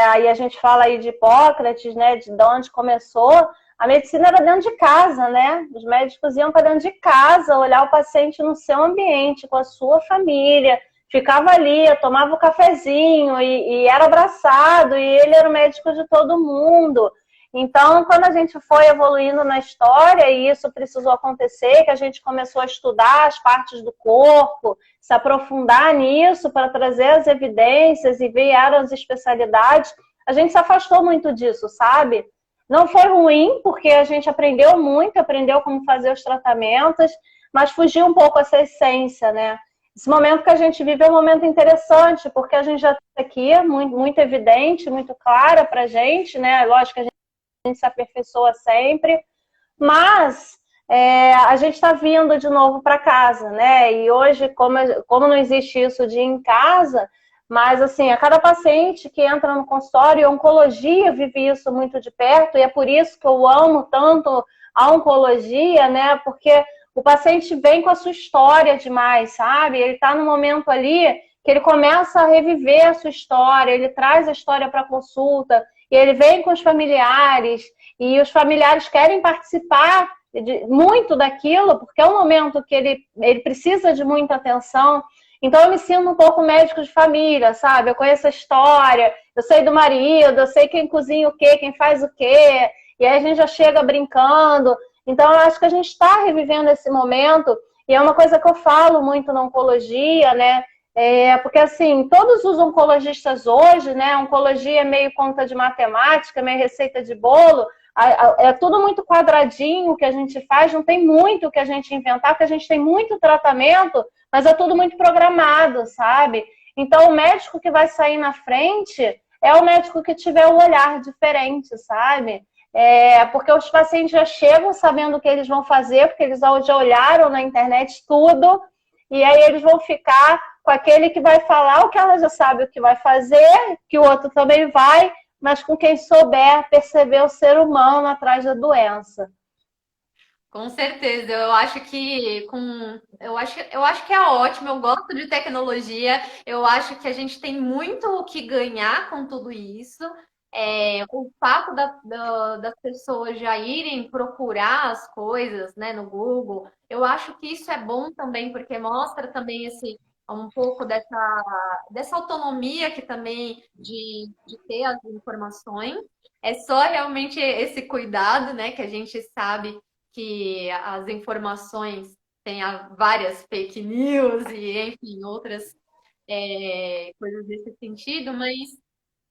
aí a gente fala aí de Hipócrates, né, de onde começou, a medicina era dentro de casa, né? Os médicos iam para dentro de casa, olhar o paciente no seu ambiente, com a sua família, ficava ali, tomava o cafezinho e era abraçado, e ele era o médico de todo mundo. Então, quando a gente foi evoluindo na história, e isso precisou acontecer, que a gente começou a estudar as partes do corpo, se aprofundar nisso para trazer as evidências e ver as especialidades, a gente se afastou muito disso, sabe? Não foi ruim, porque a gente aprendeu muito, aprendeu como fazer os tratamentos, mas fugiu um pouco essa essência, né? Esse momento que a gente vive é um momento interessante, porque a gente já está aqui, muito, muito evidente, muito clara para a gente, né? Lógico que a gente se aperfeiçoa sempre, mas a gente está vindo de novo para casa, né? E hoje, como não existe isso de ir em casa, mas assim, a cada paciente que entra no consultório, a oncologia vive isso muito de perto, e é por isso que eu amo tanto a oncologia, né? Porque o paciente vem com a sua história demais, sabe? Ele está no momento ali que ele começa a reviver a sua história, ele traz a história para a consulta, e ele vem com os familiares, e os familiares querem participar muito daquilo, porque é um momento que ele precisa de muita atenção. Então eu me sinto um pouco médico de família, sabe? Eu conheço a história, eu sei do marido, eu sei quem cozinha o quê, quem faz o quê, e aí a gente já chega brincando. Então eu acho que a gente está revivendo esse momento, e é uma coisa que eu falo muito na oncologia, né? Porque assim, todos os oncologistas hoje, né? Oncologia é meio conta de matemática, meio receita de bolo, é tudo muito quadradinho que a gente faz, não tem muito o que a gente inventar, porque a gente tem muito tratamento, mas é tudo muito programado, sabe? Então, o médico que vai sair na frente é o médico que tiver um olhar diferente, sabe? Porque os pacientes já chegam sabendo o que eles vão fazer, porque eles já olharam na internet tudo, e aí eles vão ficar com aquele que vai falar o que ela já sabe o que vai fazer, que o outro também vai, mas com quem souber perceber o ser humano atrás da doença. Com certeza, eu acho que é ótimo, eu gosto de tecnologia, eu acho que a gente tem muito o que ganhar com tudo isso. O fato das pessoas já irem procurar as coisas, né, no Google, eu acho que isso é bom também, porque mostra também um pouco dessa autonomia que também de ter as informações. É só realmente esse cuidado, né, que a gente sabe que as informações têm várias fake news e, enfim, outras coisas desse sentido, mas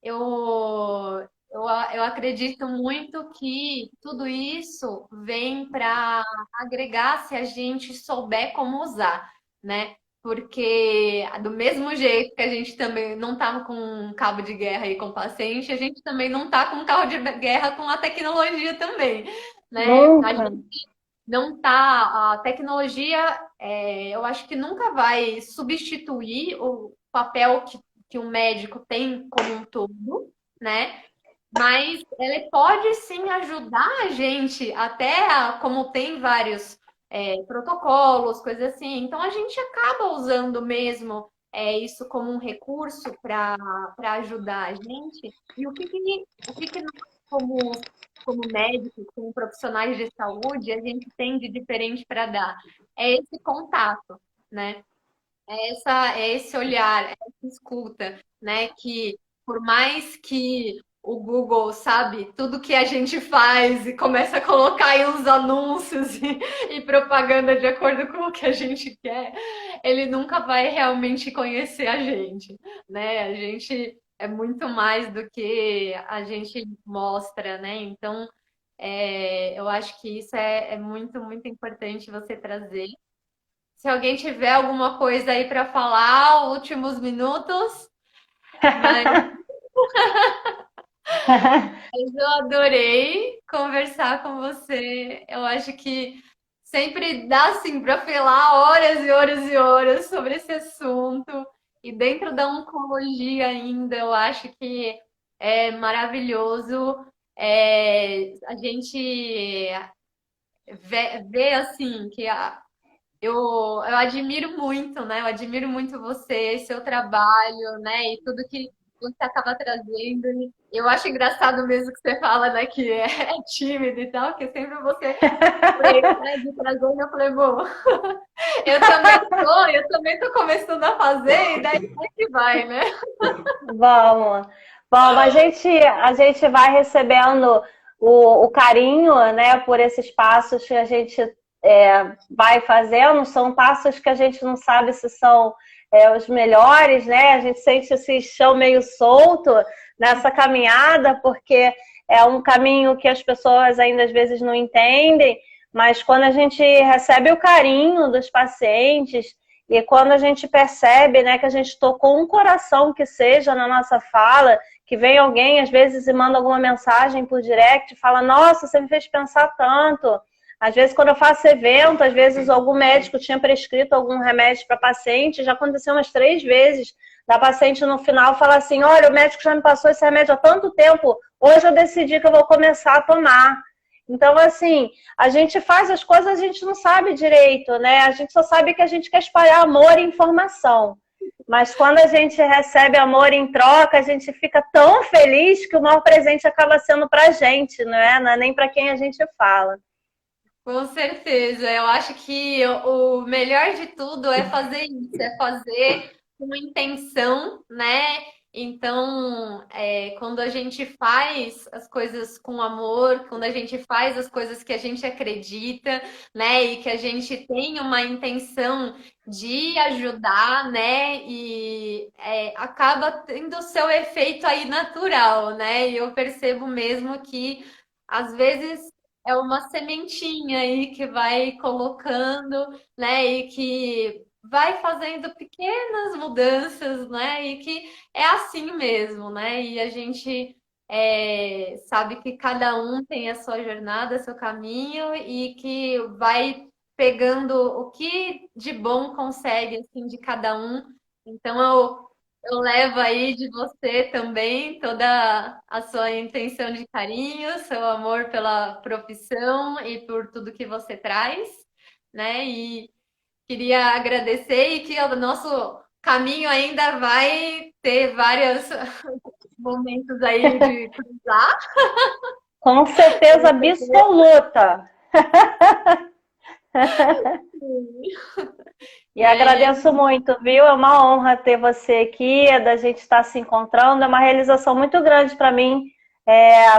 eu, eu acredito muito que tudo isso vem para agregar se a gente souber como usar, né? Porque do mesmo jeito que a gente também não tá com um cabo de guerra aí com o paciente, a gente também não tá com um cabo de guerra com a tecnologia também, né? Nunca. Não tá. A tecnologia, eu acho que nunca vai substituir o papel que um médico tem como um todo, né? Mas ele pode sim ajudar a gente, como tem vários protocolos, coisas assim. Então a gente acaba usando mesmo isso como um recurso para ajudar a gente. E o que que nós, como médicos, como profissionais de saúde, a gente tem de diferente para dar? É esse contato, né? É esse olhar, é essa escuta, né? Que por mais que o Google sabe tudo que a gente faz e começa a colocar aí uns anúncios e propaganda de acordo com o que a gente quer, ele nunca vai realmente conhecer a gente, né? A gente é muito mais do que a gente mostra, né? Então, eu acho que isso é muito, muito importante você trazer. Se alguém tiver alguma coisa aí para falar, últimos minutos, mas eu adorei conversar com você. Eu acho que sempre dá assim para falar horas e horas e horas sobre esse assunto. E dentro da oncologia ainda, eu acho que é maravilhoso a gente ver assim que eu admiro muito, né? Eu admiro muito você, seu trabalho, né? E tudo que você acaba trazendo. Eu acho engraçado mesmo que você fala, né? Que é tímido e tal, que sempre você né, de trazer. Eu falei, bom, eu também tô começando a fazer, e daí vai que vai, né? Vamos. Vamos, a gente vai recebendo o carinho, né, por esses passos que a gente vai fazendo. São passos que a gente não sabe se são os melhores, né? A gente sente esse chão meio solto nessa caminhada, porque é um caminho que as pessoas ainda às vezes não entendem, mas quando a gente recebe o carinho dos pacientes, e quando a gente percebe, né, que a gente tocou um coração que seja na nossa fala, que vem alguém às vezes e manda alguma mensagem por direct, fala: nossa, você me fez pensar tanto. Às vezes, quando eu faço evento, às vezes algum médico tinha prescrito algum remédio para paciente, já aconteceu umas 3 vezes, da paciente no final falar assim: olha, o médico já me passou esse remédio há tanto tempo, hoje eu decidi que eu vou começar a tomar. Então, assim, a gente faz as coisas, a gente não sabe direito, né? A gente só sabe que a gente quer espalhar amor e informação. Mas quando a gente recebe amor em troca, a gente fica tão feliz que o maior presente acaba sendo pra gente, não é? Não é nem pra quem a gente fala. Com certeza. Eu acho que o melhor de tudo é fazer isso, é fazer com intenção, né? Então, quando a gente faz as coisas com amor, quando a gente faz as coisas que a gente acredita, né, e que a gente tem uma intenção de ajudar, né, e acaba tendo o seu efeito aí natural, né? E eu percebo mesmo que às vezes é uma sementinha aí que vai colocando, né, e que vai fazendo pequenas mudanças, né, e que é assim mesmo, né? E a gente sabe que cada um tem a sua jornada, seu caminho, e que vai pegando o que de bom consegue, assim, de cada um. Então eu levo aí de você também toda a sua intenção de carinho, seu amor pela profissão e por tudo que você traz, né? E queria agradecer e que o nosso caminho ainda vai ter vários momentos aí de cruzar. Com certeza absoluta. E E aí, agradeço muito, viu? É uma honra ter você aqui, da gente estar se encontrando. É uma realização muito grande para mim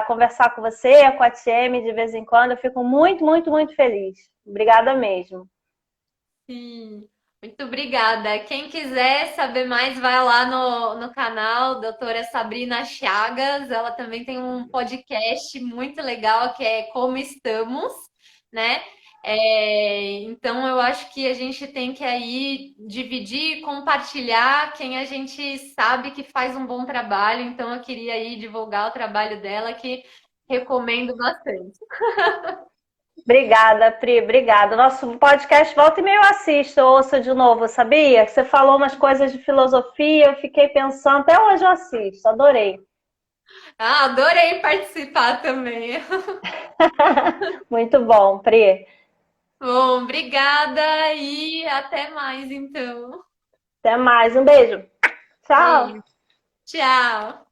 conversar com você, com a Tieme de vez em quando. Eu fico muito, muito, muito feliz. Obrigada mesmo. sim, muito obrigada. Quem quiser saber mais, vai lá no canal doutora Sabrina Chagas. Ela também tem um podcast muito legal que é Como Estamos, né? Então eu acho que a gente tem que aí dividir e compartilhar quem a gente sabe que faz um bom trabalho. Então eu queria aí divulgar o trabalho dela, que recomendo bastante. Obrigada, Pri, obrigada. Nosso podcast volta e meio eu assisto, eu ouço de novo, sabia? Que você falou umas coisas de filosofia, eu fiquei pensando, até hoje eu assisto, adorei. Ah, adorei participar também. Muito bom, Pri. Bom, obrigada e até mais então. Até mais, um beijo. Tchau. Beijo. Tchau.